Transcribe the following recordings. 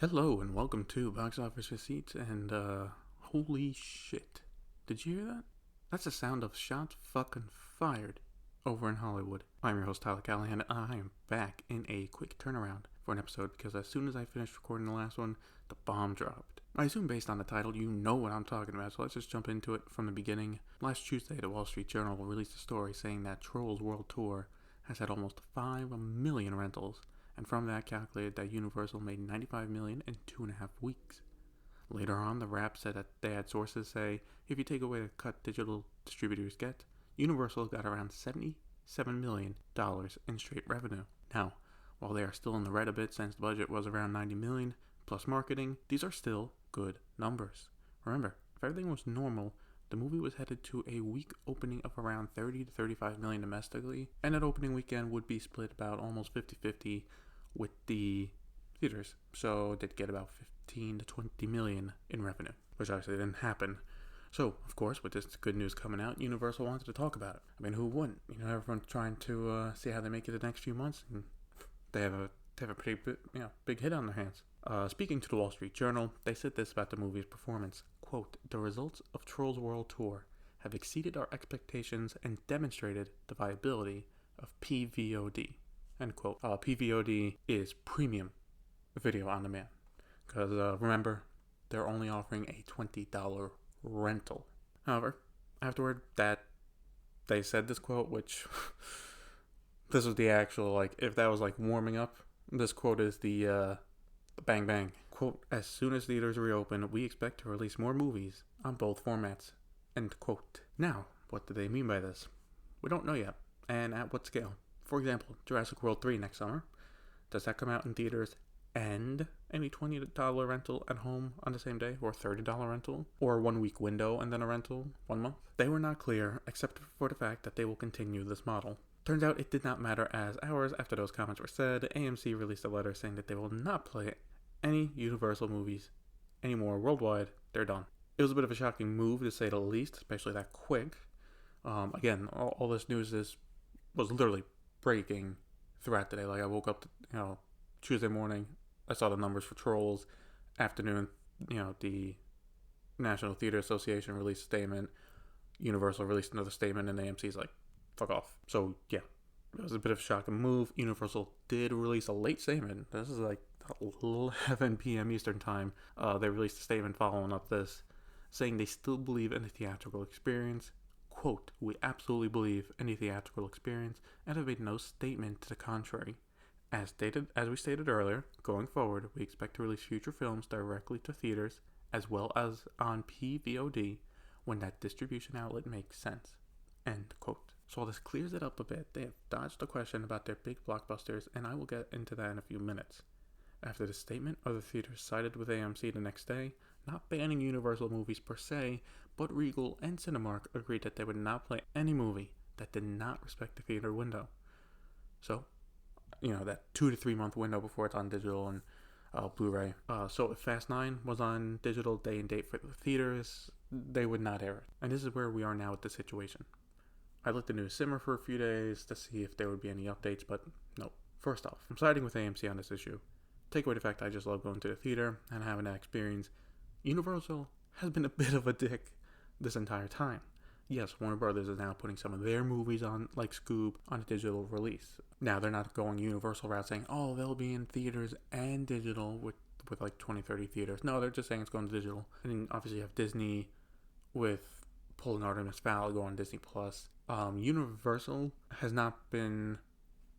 Hello and welcome to Box Office Receipts and holy shit. Did you hear that? That's the sound of shots fucking fired over in Hollywood. I'm your host Tyler Callahan and I am back in a quick turnaround for an episode because as soon as I finished recording the last one, the bomb dropped. I assume based on the title you know what I'm talking about, so let's just jump into it from the beginning. Last Tuesday, the Wall Street Journal released a story saying that Trolls World Tour has had almost 5 million rentals, and from that calculated that Universal made $95 million in 2.5 weeks. Later on, the Wrap said that they had sources say if you take away the cut digital distributors get, Universal got around $77 million in straight revenue. Now, while they are still in the red a bit since the budget was around $90 million plus marketing, these are still good numbers. Remember, if everything was normal, the movie was headed to a week opening of around 30 to 35 million domestically, and that opening weekend would be split about almost 50-50 with the theaters, so they'd get about 15 to 20 million in revenue, which obviously didn't happen. So, of course, with this good news coming out, Universal wanted to talk about it. I mean, who wouldn't? You know, everyone's trying to see how they make it the next few months, and they have a pretty big hit on their hands. Speaking to the Wall Street Journal, they said this about the movie's performance. Quote, "The results of Trolls World Tour have exceeded our expectations and demonstrated the viability of PVOD." End quote. PVOD is premium video on demand. Because remember, they're only offering a $20 rental. However, afterward, that they said this quote, which this was the actual, like, if that was like warming up, this quote is the bang bang. Quote, "As soon as theaters reopen, we expect to release more movies on both formats." End quote. Now, what do they mean by this? We don't know yet, and at what scale. For example, Jurassic World 3 next summer. Does that come out in theaters and any $20 rental at home on the same day, or $30 rental, or a 1 week window and then a rental 1 month? They were not clear, except for the fact that they will continue this model. Turns out it did not matter, as hours after those comments were said, AMC released a letter saying that they will not play any Universal movies anymore worldwide. They're done. It was a bit of a shocking move, to say the least, especially that quick. Again, all this news was literally breaking throughout the day. Like, I woke up, Tuesday morning, I saw the numbers for Trolls. Afternoon, the National Theater Association released a statement. Universal released another statement, and AMC's like, fuck off. So, yeah, it was a bit of a shocking move. Universal did release a late statement. This is like 11 p.m. Eastern time. They released a statement following up this, saying they still believe in the theatrical experience. Quote, "We absolutely believe in the theatrical experience and have made no statement to the contrary. As we stated earlier, going forward, we expect to release future films directly to theaters as well as on PVOD when that distribution outlet makes sense." End quote. So while this clears it up a bit, they have dodged the question about their big blockbusters, and I will get into that in a few minutes. After the statement, other theaters sided with AMC the next day, not banning Universal movies per se, but Regal and Cinemark agreed that they would not play any movie that did not respect the theater window. So, that 2 to 3 month window before it's on digital and Blu-ray. So if Fast 9 was on digital day and date for the theaters, they would not air it. And this is where we are now with the situation. I let the news simmer for a few days to see if there would be any updates, but no. First off, I'm siding with AMC on this issue. Take away the fact I just love going to the theater and having that experience. Universal has been a bit of a dick this entire time. Yes, Warner Brothers is now putting some of their movies on, like Scoob, on a digital release. Now, they're not going Universal route saying, oh, they'll be in theaters and digital with like 20, 30 theaters. No, they're just saying it's going to digital. And then obviously you have Disney with pulling Artemis Fowl going Disney+. Universal has not been,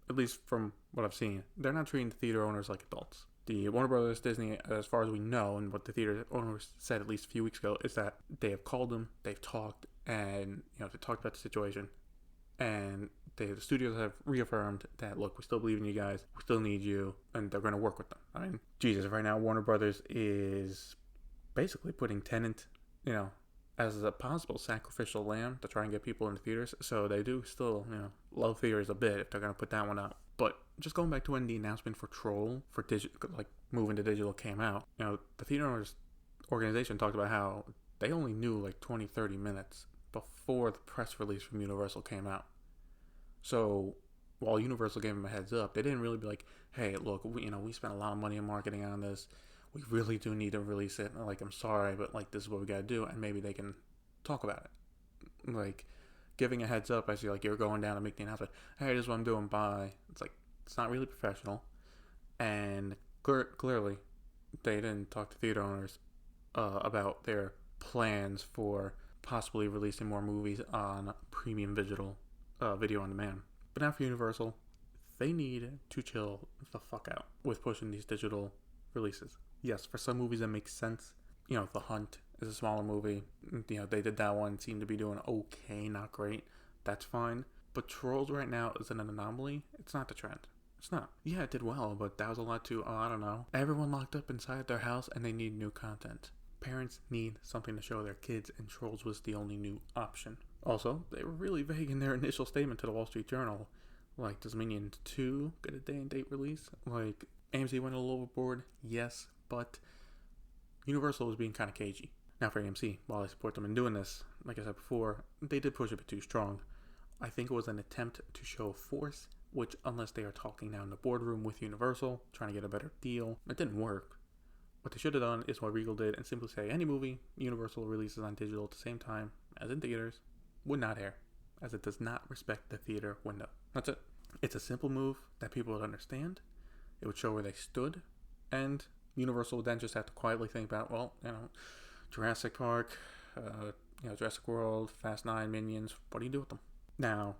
at least from what I've seen, they're not treating the theater owners like adults. The Warner Brothers, Disney, as far as we know, and what the theater owners said at least a few weeks ago, is that they have called them, they've talked, and they talked about the situation, and the studios have reaffirmed that, look, we still believe in you guys, we still need you, and they're going to work with them. I mean, Jesus, right now Warner Brothers is basically putting Tenet, as a possible sacrificial lamb to try and get people into theaters. So they do still, love theaters a bit if they're going to put that one out. But just going back to when the announcement for Troll, for moving to digital came out, the theater owners organization talked about how they only knew like 20, 30 minutes before the press release from Universal came out. So while Universal gave them a heads up, they didn't really be like, hey, look, we spent a lot of money in marketing on this. we really do need to release it. Like, I'm sorry, but like, this is what we gotta do, and maybe they can talk about it. Like, giving a heads up as you're going down and make the announcement. Hey, this is what I'm doing. Bye. It's like, it's not really professional, and clearly, they didn't talk to theater owners about their plans for possibly releasing more movies on premium digital video on demand. But now for Universal, they need to chill the fuck out with pushing these digital releases. Yes, for some movies that makes sense. The Hunt is a smaller movie. They did that one, seemed to be doing okay, not great. That's fine. But Trolls right now is an anomaly. It's not the trend. It's not. Yeah, it did well, but that was a lot too, I don't know. Everyone locked up inside their house and they need new content. Parents need something to show their kids, and Trolls was the only new option. Also, they were really vague in their initial statement to the Wall Street Journal. Like, does Minions 2 get a day and date release? Like, AMC went a little overboard, yes, but Universal was being kind of cagey. Now for AMC, while I support them in doing this, like I said before, they did push a bit too strong. I think it was an attempt to show force, which, unless they are talking now in the boardroom with Universal, trying to get a better deal, it didn't work. What they should have done is what Regal did and simply say any movie Universal releases on digital at the same time as in theaters would not air, as it does not respect the theater window. That's it. It's a simple move that people would understand. It would show where they stood, and Universal would then just have to quietly think about, well, Jurassic Park, Jurassic World, Fast 9, Minions, what do you do with them? Now,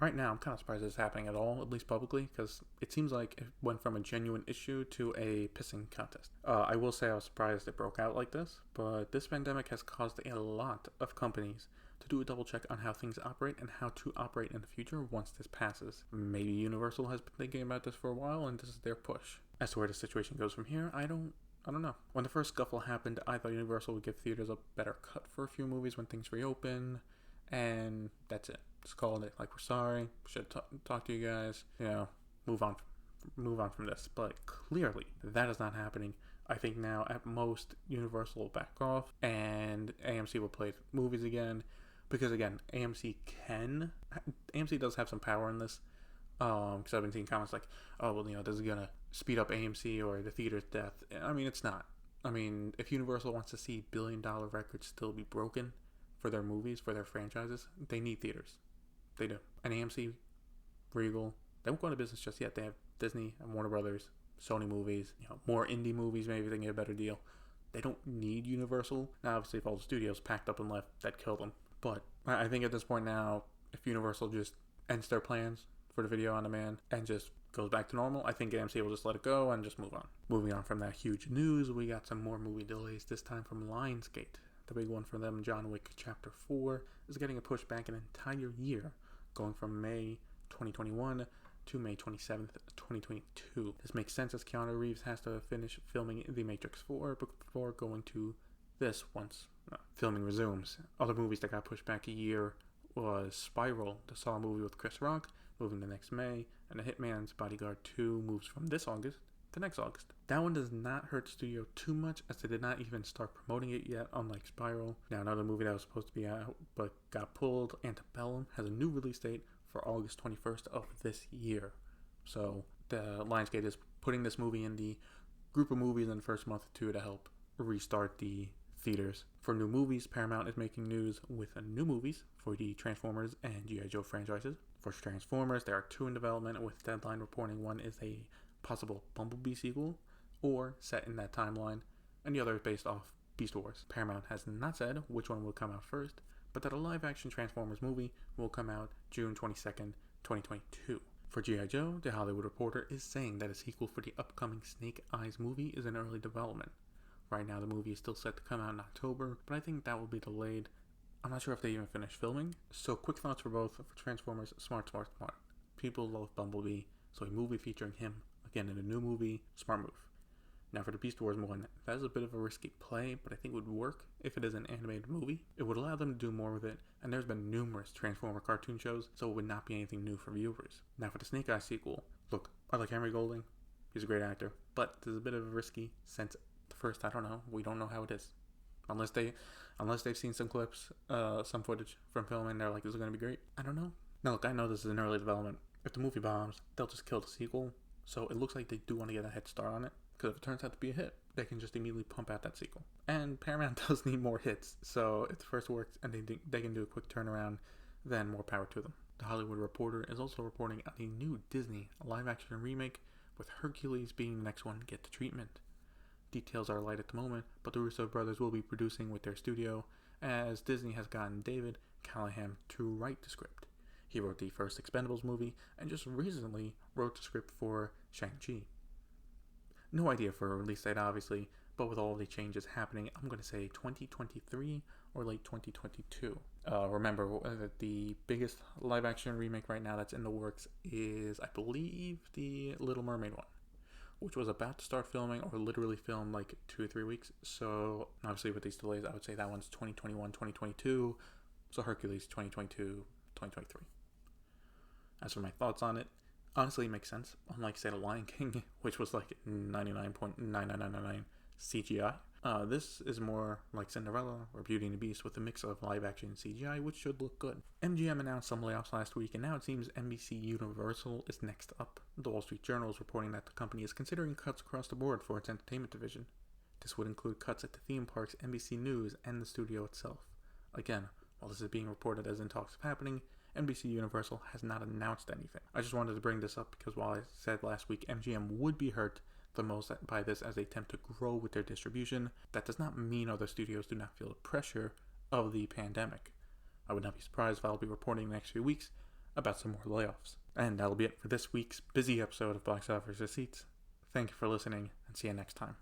right now, I'm kind of surprised it's happening at all, at least publicly, because it seems like it went from a genuine issue to a pissing contest. I will say I was surprised it broke out like this, but this pandemic has caused a lot of companies to do a double check on how things operate and how to operate in the future once this passes. Maybe Universal has been thinking about this for a while, and this is their push. As to where the situation goes from here, I don't know. When the first scuffle happened, I thought Universal would give theaters a better cut for a few movies when things reopen, and that's it. Just called it. Like, we're sorry. Should talk to you guys. Move on from this. But clearly, that is not happening. I think now, at most, Universal will back off, and AMC will play movies again. Because again, AMC does have some power in this. Because I've been seeing comments like, oh, well, this is gonna speed up AMC or the theater's death. I mean, it's not. I mean, if Universal wants to see billion-dollar records still be broken for their movies, for their franchises, they need theaters. They do. And AMC, Regal, they won't go into business just yet. They have Disney and Warner Brothers, Sony movies, more indie movies, maybe they can get a better deal. They don't need Universal. Now, obviously, if all the studios packed up and left, that'd kill them. But I think at this point now, if Universal just ends their plans for the video on demand and just goes back to normal, I think AMC will just let it go and just move on. Moving on from that huge news, we got some more movie delays, this time from Lionsgate. The big one for them, John Wick Chapter 4, is getting a push back an entire year, going from May 2021 to May 27th, 2022. This makes sense as Keanu Reeves has to finish filming The Matrix 4 before going to this once filming resumes. Other movies that got pushed back a year was Spiral, the Saw movie with Chris Rock, moving to next May, and The Hitman's Bodyguard 2 moves from this August to next August. That one does not hurt the studio too much, as they did not even start promoting it yet, unlike Spiral. Now, another movie that was supposed to be out but got pulled, Antebellum, has a new release date for August 21st of this year. So the Lionsgate is putting this movie in the group of movies in the first month or two to help restart the theaters. For new movies, Paramount is making news with new movies for the Transformers and G.I. Joe franchises. For Transformers, there are 2 in development, with Deadline reporting one is a possible Bumblebee sequel or set in that timeline, and the other is based off Beast Wars. Paramount has not said which one will come out first, but that a live-action Transformers movie will come out June 22nd, 2022. For G.I. Joe, The Hollywood Reporter is saying that a sequel for the upcoming Snake Eyes movie is in early development. Right now, the movie is still set to come out in October, but I think that will be delayed. I'm not sure if they even finished filming. So, quick thoughts for both. For Transformers, smart. People love Bumblebee, so a movie featuring him, again in a new movie, smart move. Now, for the Beast Wars one, that is a bit of a risky play, but I think it would work if it is an animated movie. It would allow them to do more with it, and there's been numerous Transformer cartoon shows, so it would not be anything new for viewers. Now, for the Snake Eyes sequel, look, I like Henry Golding. He's a great actor, but there's a bit of a risky sense. First, I don't know. We don't know how it is. Unless they've seen some clips, some footage from filming, they're like, this is going to be great. I don't know. Now, look, I know this is in early development. If the movie bombs, they'll just kill the sequel. So it looks like they do want to get a head start on it. Because if it turns out to be a hit, they can just immediately pump out that sequel. And Paramount does need more hits, so if the first works and they can do a quick turnaround, then more power to them. The Hollywood Reporter is also reporting on a new Disney live-action remake, with Hercules being the next one to get the treatment. Details are light at the moment, but the Russo brothers will be producing with their studio, as Disney has gotten David Callahan to write the script. He wrote the first Expendables movie, and just recently wrote the script for Shang-Chi. No idea for a release date, obviously, but with all the changes happening, I'm going to say 2023 or late 2022. Remember, the biggest live-action remake right now that's in the works is, I believe, the Little Mermaid one, which was about to start filming or literally filmed like 2 or 3 weeks. So obviously with these delays, I would say that one's 2021, 2022. So Hercules 2022, 2023. As for my thoughts on it, honestly it makes sense. Unlike, say, The Lion King, which was like 99.99999 CGI. This is more like Cinderella or Beauty and the Beast with a mix of live action and CGI, which should look good. MGM announced some layoffs last week, and now it seems NBC Universal is next up. The Wall Street Journal is reporting that the company is considering cuts across the board for its entertainment division. This would include cuts at the theme parks, NBC News, and the studio itself. Again, while this is being reported as in talks of happening, NBC Universal has not announced anything. I just wanted to bring this up because while I said last week MGM would be hurt the most by this as they attempt to grow with their distribution, that does not mean other studios do not feel the pressure of the pandemic. I would not be surprised if I'll be reporting in the next few weeks about some more layoffs. And that'll be it for this week's busy episode of Box Office Receipts. Thank you for listening, and see you next time.